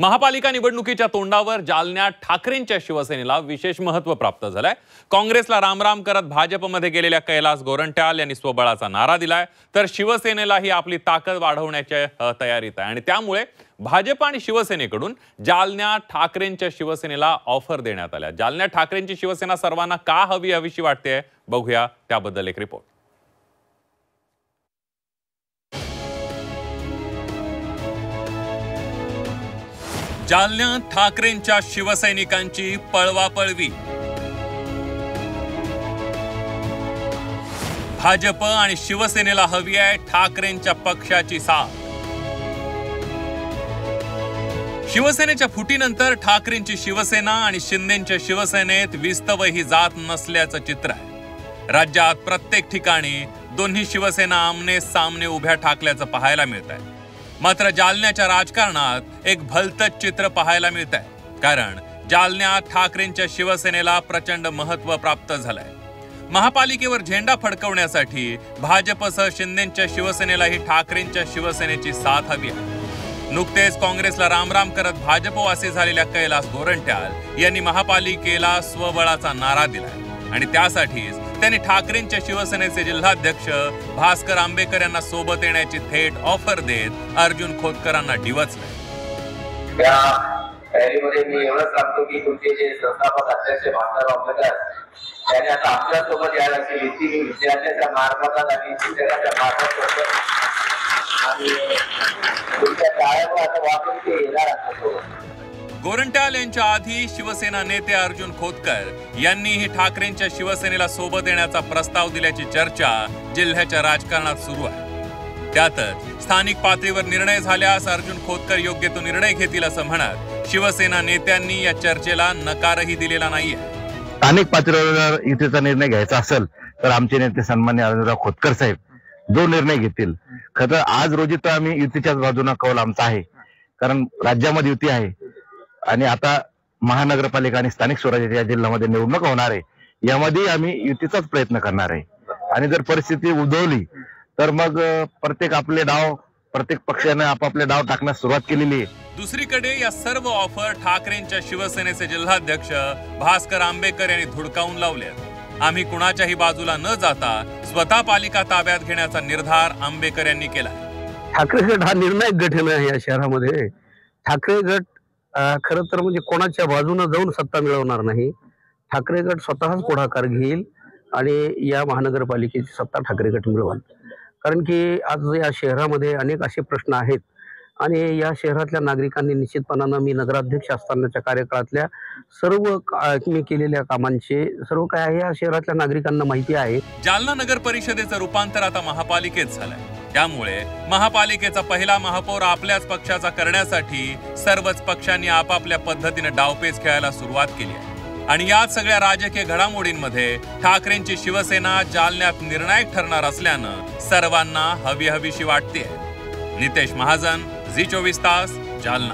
महापालिका निवडणुकीच्या तोंडावर जालन्यात ठाकरेंच्या शिवसेनेला विशेष महत्त्व प्राप्त झालंय। काँग्रेसला रामराम करत भाजपमध्ये गेलेल्या कैलास गोरंट्याल यांनी स्वबळाचा नारा दिलाय, तर शिवसेनेलाही आपली ताकद वाढवण्याच्या तयारीत आहे आणि त्यामुळे भाजप आणि शिवसेनेकडून जालन्यात ठाकरेंच्या शिवसेनेला ऑफर देण्यात आल्या। जालन्यात ठाकरेंची शिवसेना सर्वांना का हवीशी वाटते, बघूया त्याबद्दल एक रिपोर्ट। जालन्यात ठाकरेंच्या शिवसैनिकांची पळवापळवी। भाजप आणि शिवसेनेला हवी आहे ठाकरेंच्या पक्षाची साथ। शिवसेनेच्या फुटीनंतर ठाकरेंची शिवसेना आणि शिंदेंच्या शिवसेनेत विस्तवही जात नसल्याचं चित्र आहे। राज्यात प्रत्येक ठिकाणी दोन्ही शिवसेना आमने सामने उभ्या ठाकल्याचं पाहायला मिळत आहे। मात्र जालन्याच्या राजकारणात एक भलतंच चित्र पाहायला मिळत आहे, कारण जालन्यात ठाकरेंच्या शिवसेनेला प्रचंड महत्त्व प्राप्त झालंय। महापालिकेवर झेंडा फडकवण्यासाठी भाजपसह शिंदेंच्या शिवसेनेलाही ठाकरेंच्या शिवसेनेची साथ हवी आहे। नुकतेच काँग्रेसला रामराम करत भाजपवासी झालेल्या कैलास गोरंट्याल यांनी महापालिकेला स्वबळाचा नारा दिलाय आणि त्यासाठीच त्यांनी ठाकरेंच्या शिवसेनेचे जिल्हाध्यक्ष भास्कर आंबेकर यांना सोबत येण्याची थेट ऑफर देत अर्जुन खोतकरांना डिवचलंय। त्या रॅलीमध्ये मी एवढंच सांगतो की तुमचे जे संस्थापक अध्यक्ष भास्कर आंबेकर त्यांनी आता आमच्या सोबत यायला अशी विनंती मी विद्यार्थ्यांच्या मार्फत आणि शिक्षकांच्या मार्फत आणि तुमच्या टाळ्यावर आता वापरून ते येणार असतो। गोरंट्याल यांच्या आधी शिवसेना नेते अर्जुन खोतकर यांनीही ठाकरेंच्या शिवसेनेला सोबत येण्याचा प्रस्ताव दिल्याची चर्चा जिल्ह्याच्या राजकारणात सुरू आहे। त्यातच स्थानिक पातळीवर निर्णय झाल्यास अर्जुन खोतकर योग्य तो निर्णय घेतील असं म्हणत शिवसेना नेत्यांनी या चर्चेला नकारही दिलेला नाहीये। स्थानिक पातळीवर युतीचा निर्णय घ्यायचा असेल तर आमचे नेते सन्मान्य अर्जुनराव खोतकर साहेब जो निर्णय घेतील, खरं आज रोजी तर आम्ही युतीच्याच बाजूने कौल आमचा आहे, कारण राज्यामध्ये युती आहे आणि आता महानगरपालिका आणि स्थानिक स्वराज्याच्या जिल्ह्यामध्ये निवडणूक होणार आहे, यामध्ये आम्ही युतीचाच प्रयत्न करणार आहे। आणि जर परिस्थिती उद्भवली तर मग प्रत्येक पक्षाने आपापले डाव टाकण्यास सुरुवात केलेली आहे। दुसरीकडे या सर्व ऑफर ठाकरेंच्या शिवसेनेचे जिल्हाध्यक्ष भास्कर आंबेकर यांनी धुडकावून लावल्यात। आम्ही कुणाच्याही बाजूला न जाता स्वतः पालिका ताब्यात घेण्याचा निर्धार आंबेकर यांनी केला। ठाकरे गट हा निर्णायक गट आहे या शहरामध्ये। ठाकरे गट खरं तर म्हणजे कोणाच्या बाजूने जाऊन सत्ता मिळवणार नाही। ठाकरे गट स्वतःच पुढाकार घेईल आणि या महानगरपालिकेची सत्ता ठाकरे गट मिळवेल, कारण की आज या शहरामध्ये अनेक असे प्रश्न आहेत आणि या शहरातल्या नागरिकांनी निश्चितपणाने मी नगराध्यक्ष असतानाच्या कार्यकाळातल्या सर्व मी केलेल्या कामांचे सर्व काय आहे या शहरातल्या नागरिकांना माहिती आहे। जालना नगर परिषदेचं रूपांतर आता महापालिकेत झालंय, त्यामुळे महापालिकेचा पहिला महापौर आपल्याच पक्षाचा करण्यासाठी सर्वच पक्षांनी आपापल्या पद्धतीने डावपेच खेळायला सुरुवात केली आहे आणि याच सगळ्या राजकीय घडामोडींमध्ये ठाकरेंची शिवसेना जालन्यात निर्णायक ठरणार असल्यानं सर्वांना हवीशी वाटते। नितेश महाजन, झी 24 तास, जालना।